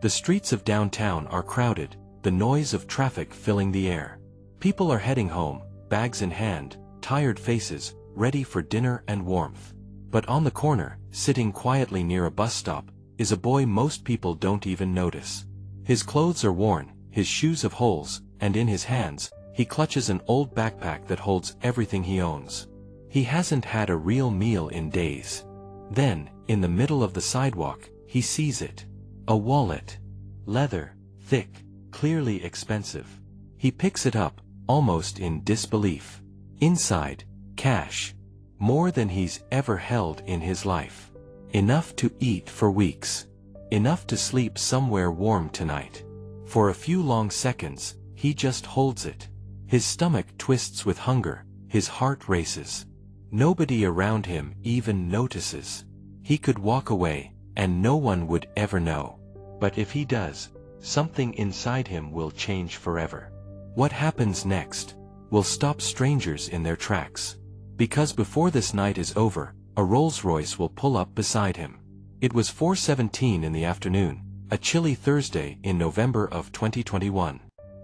The streets of downtown are crowded, the noise of traffic filling the air. People are heading home, bags in hand, tired faces, ready for dinner and warmth. But on the corner, sitting quietly near a bus stop, is a boy most people don't even notice. His clothes are worn, his shoes have holes, and in his hands, he clutches an old backpack that holds everything he owns. He hasn't had a real meal in days. Then, in the middle of the sidewalk, he sees it. A wallet. Leather, thick, clearly expensive. He picks it up, almost in disbelief. Inside, cash. More than he's ever held in his life. Enough to eat for weeks. Enough to sleep somewhere warm tonight. For a few long seconds, he just holds it. His stomach twists with hunger, his heart races. Nobody around him even notices. He could walk away, and no one would ever know. But if he does, something inside him will change forever. What happens next will stop strangers in their tracks. Because before this night is over, a Rolls-Royce will pull up beside him. It was 4:17 in the afternoon, a chilly Thursday in November of 2021.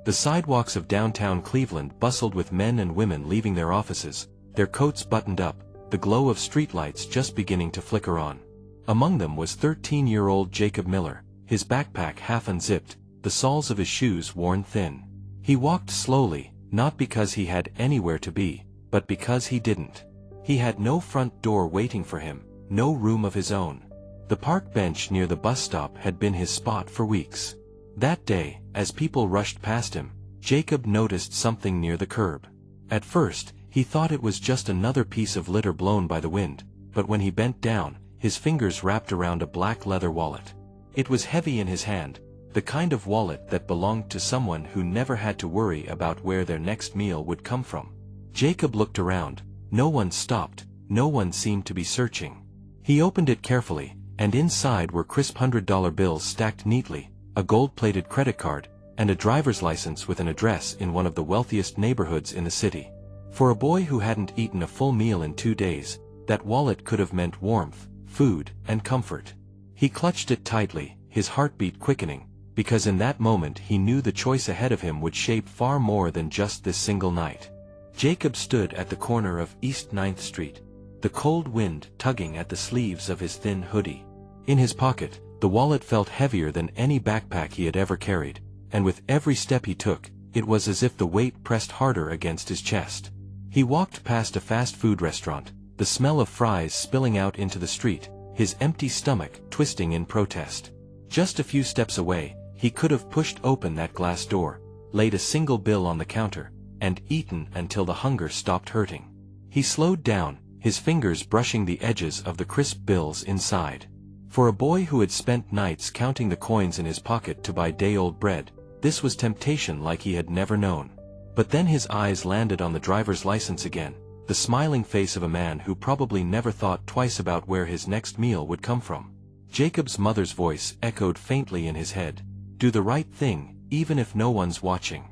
The sidewalks of downtown Cleveland bustled with men and women leaving their offices, their coats buttoned up, the glow of streetlights just beginning to flicker on. Among them was 13-year-old Jacob Miller, his backpack half unzipped, the soles of his shoes worn thin. He walked slowly, not because he had anywhere to be, but because he didn't. He had no front door waiting for him, no room of his own. The park bench near the bus stop had been his spot for weeks. That day, as people rushed past him, Jacob noticed something near the curb. At first, he thought it was just another piece of litter blown by the wind, but when he bent down, his fingers wrapped around a black leather wallet. It was heavy in his hand, the kind of wallet that belonged to someone who never had to worry about where their next meal would come from. Jacob looked around. No one stopped, no one seemed to be searching. He opened it carefully, and inside were crisp $100 bills stacked neatly, a gold-plated credit card, and a driver's license with an address in one of the wealthiest neighborhoods in the city. For a boy who hadn't eaten a full meal in 2 days, that wallet could have meant warmth, food, and comfort. He clutched it tightly, his heartbeat quickening, because in that moment he knew the choice ahead of him would shape far more than just this single night. Jacob stood at the corner of East 9th Street, the cold wind tugging at the sleeves of his thin hoodie. In his pocket, the wallet felt heavier than any backpack he had ever carried, and with every step he took, it was as if the weight pressed harder against his chest. He walked past a fast food restaurant, the smell of fries spilling out into the street, his empty stomach twisting in protest. Just a few steps away, he could have pushed open that glass door, laid a single bill on the counter, and eaten until the hunger stopped hurting. He slowed down, his fingers brushing the edges of the crisp bills inside. For a boy who had spent nights counting the coins in his pocket to buy day-old bread, this was temptation like he had never known. But then his eyes landed on the driver's license again, the smiling face of a man who probably never thought twice about where his next meal would come from. Jacob's mother's voice echoed faintly in his head. Do the right thing, even if no one's watching.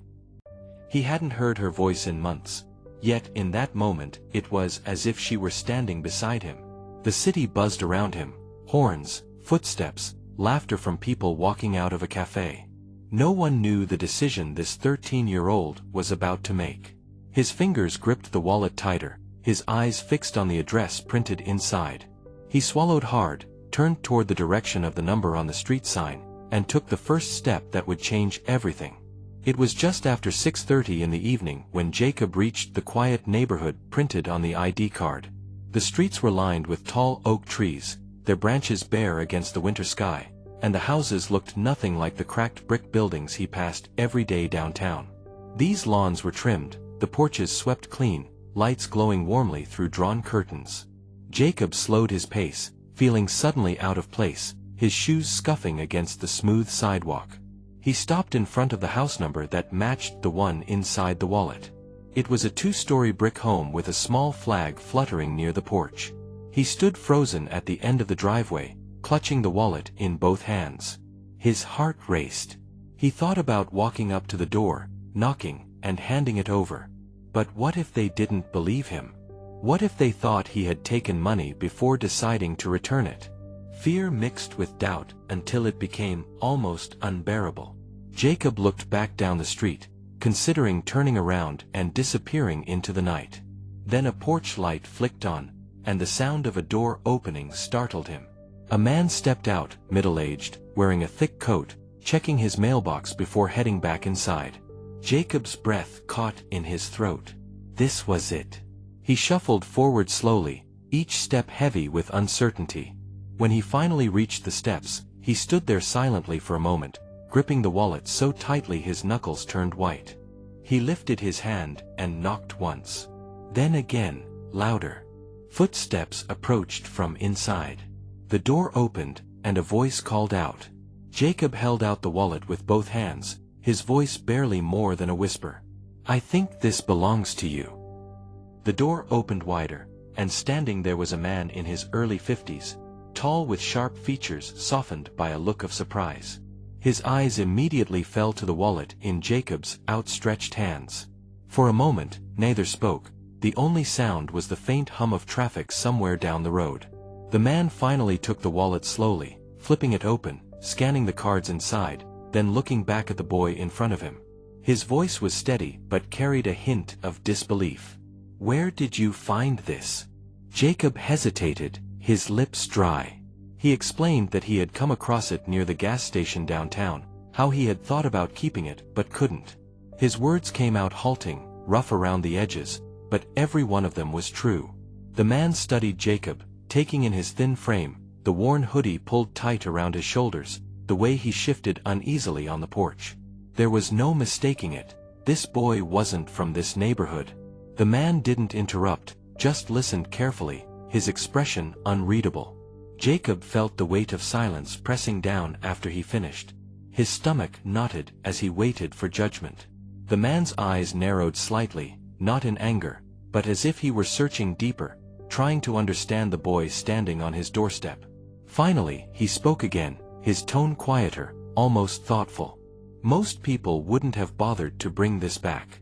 He hadn't heard her voice in months, yet in that moment it was as if she were standing beside him. The city buzzed around him, horns, footsteps, laughter from people walking out of a cafe. No one knew the decision this 13-year-old was about to make. His fingers gripped the wallet tighter, his eyes fixed on the address printed inside. He swallowed hard, turned toward the direction of the number on the street sign, and took the first step that would change everything. It was just after 6:30 in the evening when Jacob reached the quiet neighborhood printed on the ID card. The streets were lined with tall oak trees, their branches bare against the winter sky, and the houses looked nothing like the cracked brick buildings he passed every day downtown. These lawns were trimmed, the porches swept clean, lights glowing warmly through drawn curtains. Jacob slowed his pace, feeling suddenly out of place, his shoes scuffing against the smooth sidewalk. He stopped in front of the house number that matched the one inside the wallet. It was a 2-story brick home with a small flag fluttering near the porch. He stood frozen at the end of the driveway, clutching the wallet in both hands. His heart raced. He thought about walking up to the door, knocking, and handing it over. But what if they didn't believe him? What if they thought he had taken money before deciding to return it? fear mixed with doubt until it became almost unbearable. Jacob looked back down the street, considering turning around and disappearing into the night. Then a porch light flicked on, and the sound of a door opening startled him. A man stepped out, middle-aged, wearing a thick coat, checking his mailbox before heading back inside. Jacob's breath caught in his throat. This was it. He shuffled forward slowly, each step heavy with uncertainty. When he finally reached the steps, he stood there silently for a moment, gripping the wallet so tightly his knuckles turned white. He lifted his hand and knocked once. Then again, louder. Footsteps approached from inside. The door opened, and a voice called out. Jacob held out the wallet with both hands, his voice barely more than a whisper. "I think this belongs to you." The door opened wider, and standing there was a man in his early 50s, tall with sharp features softened by a look of surprise. His eyes immediately fell to the wallet in Jacob's outstretched hands. For a moment, neither spoke. The only sound was the faint hum of traffic somewhere down the road. The man finally took the wallet slowly, flipping it open, scanning the cards inside, then looking back at the boy in front of him. His voice was steady but carried a hint of disbelief. "Where did you find this?" Jacob hesitated, his lips dry. He explained that he had come across it near the gas station downtown, how he had thought about keeping it but couldn't. His words came out halting, rough around the edges, but every one of them was true. The man studied Jacob, taking in his thin frame, the worn hoodie pulled tight around his shoulders, the way he shifted uneasily on the porch. There was no mistaking it. This boy wasn't from this neighborhood. The man didn't interrupt, just listened carefully, his expression unreadable. Jacob felt the weight of silence pressing down after he finished. His stomach knotted as he waited for judgment. The man's eyes narrowed slightly, not in anger, but as if he were searching deeper, trying to understand the boy standing on his doorstep. Finally, he spoke again, his tone quieter, almost thoughtful. "Most people wouldn't have bothered to bring this back."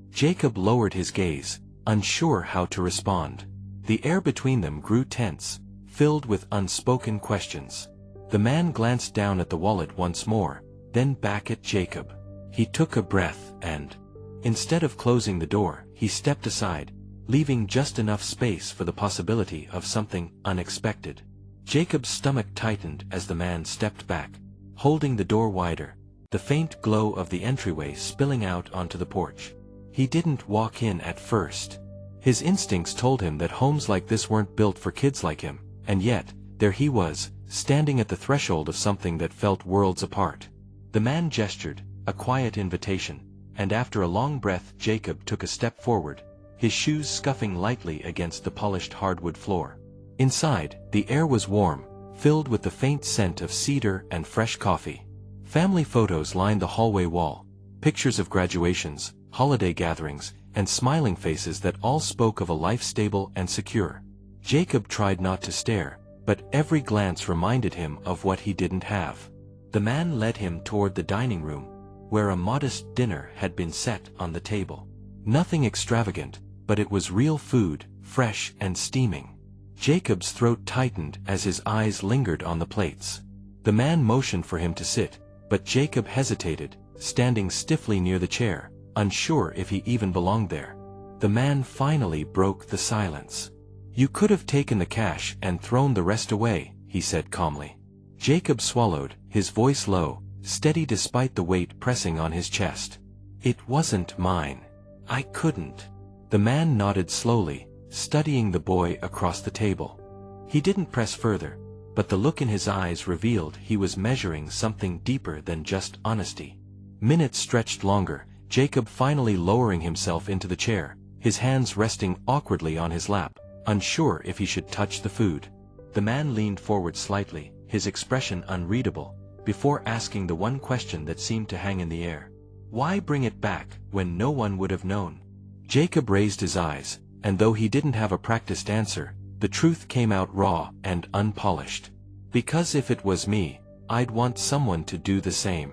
Jacob lowered his gaze, unsure how to respond. The air between them grew tense, filled with unspoken questions. The man glanced down at the wallet once more, then back at Jacob. He took a breath and, instead of closing the door, he stepped aside, leaving just enough space for the possibility of something unexpected. Jacob's stomach tightened as the man stepped back, holding the door wider, the faint glow of the entryway spilling out onto the porch. He didn't walk in at first. His instincts told him that homes like this weren't built for kids like him, and yet, there he was, standing at the threshold of something that felt worlds apart. The man gestured, a quiet invitation, and after a long breath Jacob took a step forward, his shoes scuffing lightly against the polished hardwood floor. Inside, the air was warm, filled with the faint scent of cedar and fresh coffee. Family photos lined the hallway wall, pictures of graduations, holiday gatherings, and smiling faces that all spoke of a life stable and secure. Jacob tried not to stare, but every glance reminded him of what he didn't have. The man led him toward the dining room, where a modest dinner had been set on the table. Nothing extravagant, but it was real food, fresh and steaming. Jacob's throat tightened as his eyes lingered on the plates. The man motioned for him to sit, but Jacob hesitated, standing stiffly near the chair, unsure if he even belonged there. The man finally broke the silence. "You could have taken the cash and thrown the rest away," he said calmly. Jacob swallowed, his voice low, steady despite the weight pressing on his chest. "It wasn't mine. I couldn't." The man nodded slowly, studying the boy across the table. He didn't press further, but the look in his eyes revealed he was measuring something deeper than just honesty. Minutes stretched longer, Jacob finally lowering himself into the chair, his hands resting awkwardly on his lap, unsure if he should touch the food. The man leaned forward slightly, his expression unreadable, before asking the one question that seemed to hang in the air. "Why bring it back, when no one would have known?" Jacob raised his eyes, and though he didn't have a practiced answer, the truth came out raw and unpolished. "Because if it was me, I'd want someone to do the same."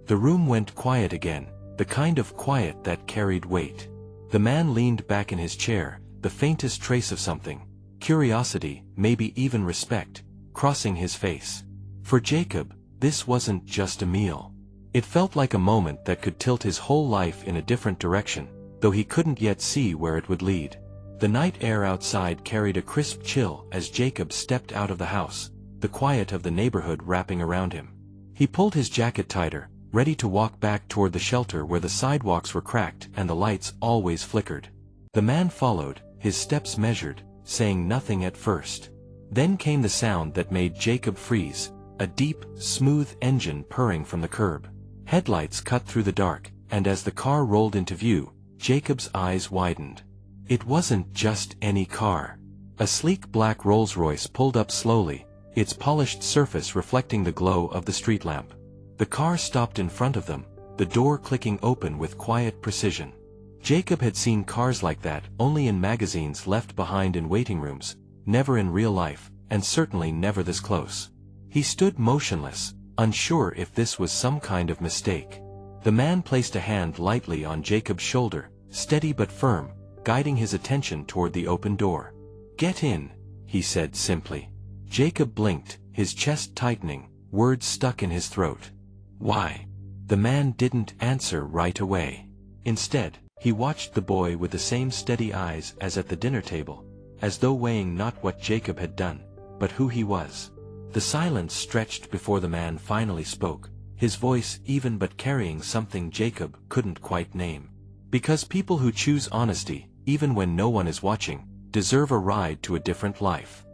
The room went quiet again, the kind of quiet that carried weight. The man leaned back in his chair, the faintest trace of something, curiosity, maybe even respect, crossing his face. For Jacob, this wasn't just a meal. It felt like a moment that could tilt his whole life in a different direction, though he couldn't yet see where it would lead. The night air outside carried a crisp chill as Jacob stepped out of the house, the quiet of the neighborhood wrapping around him. He pulled his jacket tighter, ready to walk back toward the shelter where the sidewalks were cracked and the lights always flickered. The man followed, his steps measured, saying nothing at first. Then came the sound that made Jacob freeze, a deep, smooth engine purring from the curb. Headlights cut through the dark, and as the car rolled into view, Jacob's eyes widened. It wasn't just any car. A sleek black Rolls-Royce pulled up slowly, its polished surface reflecting the glow of the street lamp. The car stopped in front of them, the door clicking open with quiet precision. Jacob had seen cars like that only in magazines left behind in waiting rooms, never in real life, and certainly never this close. He stood motionless, unsure if this was some kind of mistake. The man placed a hand lightly on Jacob's shoulder, steady but firm, guiding his attention toward the open door. "Get in," he said simply. Jacob blinked, his chest tightening, words stuck in his throat. "Why?" The man didn't answer right away. Instead, he watched the boy with the same steady eyes as at the dinner table, as though weighing not what Jacob had done, but who he was. The silence stretched before the man finally spoke, his voice even but carrying something Jacob couldn't quite name. "Because people who choose honesty, even when no one is watching, deserve a ride to a different life."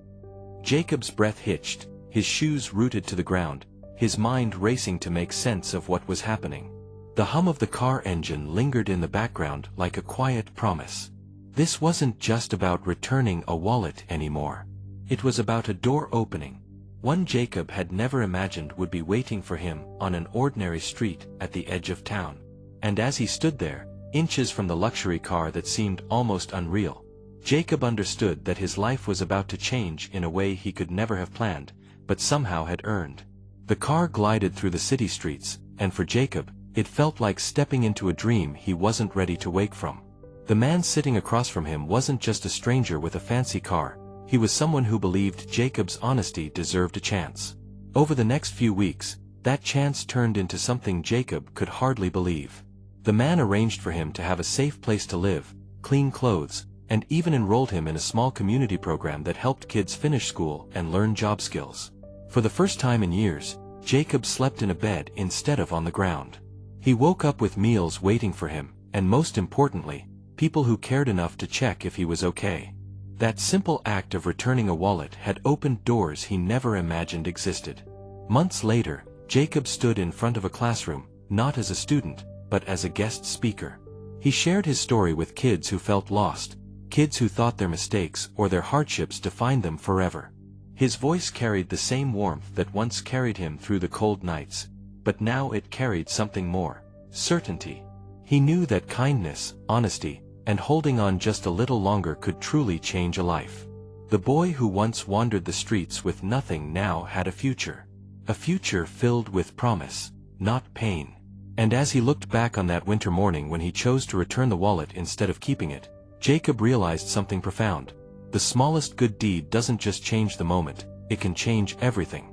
Jacob's breath hitched, his shoes rooted to the ground, his mind racing to make sense of what was happening. The hum of the car engine lingered in the background like a quiet promise. This wasn't just about returning a wallet anymore. It was about a door opening. One Jacob had never imagined would be waiting for him on an ordinary street at the edge of town. And as he stood there, inches from the luxury car that seemed almost unreal, Jacob understood that his life was about to change in a way he could never have planned, but somehow had earned. The car glided through the city streets, and for Jacob, it felt like stepping into a dream he wasn't ready to wake from. The man sitting across from him wasn't just a stranger with a fancy car, he was someone who believed Jacob's honesty deserved a chance. Over the next few weeks, that chance turned into something Jacob could hardly believe. The man arranged for him to have a safe place to live, clean clothes, and even enrolled him in a small community program that helped kids finish school and learn job skills. For the first time in years, Jacob slept in a bed instead of on the ground. He woke up with meals waiting for him, and most importantly, people who cared enough to check if he was okay. That simple act of returning a wallet had opened doors he never imagined existed. Months later, Jacob stood in front of a classroom, not as a student, but as a guest speaker. He shared his story with kids who felt lost, kids who thought their mistakes or their hardships defined them forever. His voice carried the same warmth that once carried him through the cold nights, but now it carried something more: certainty. He knew that kindness, honesty, and holding on just a little longer could truly change a life. The boy who once wandered the streets with nothing now had a future. A future filled with promise, not pain. And as he looked back on that winter morning when he chose to return the wallet instead of keeping it, Jacob realized something profound. The smallest good deed doesn't just change the moment, it can change everything.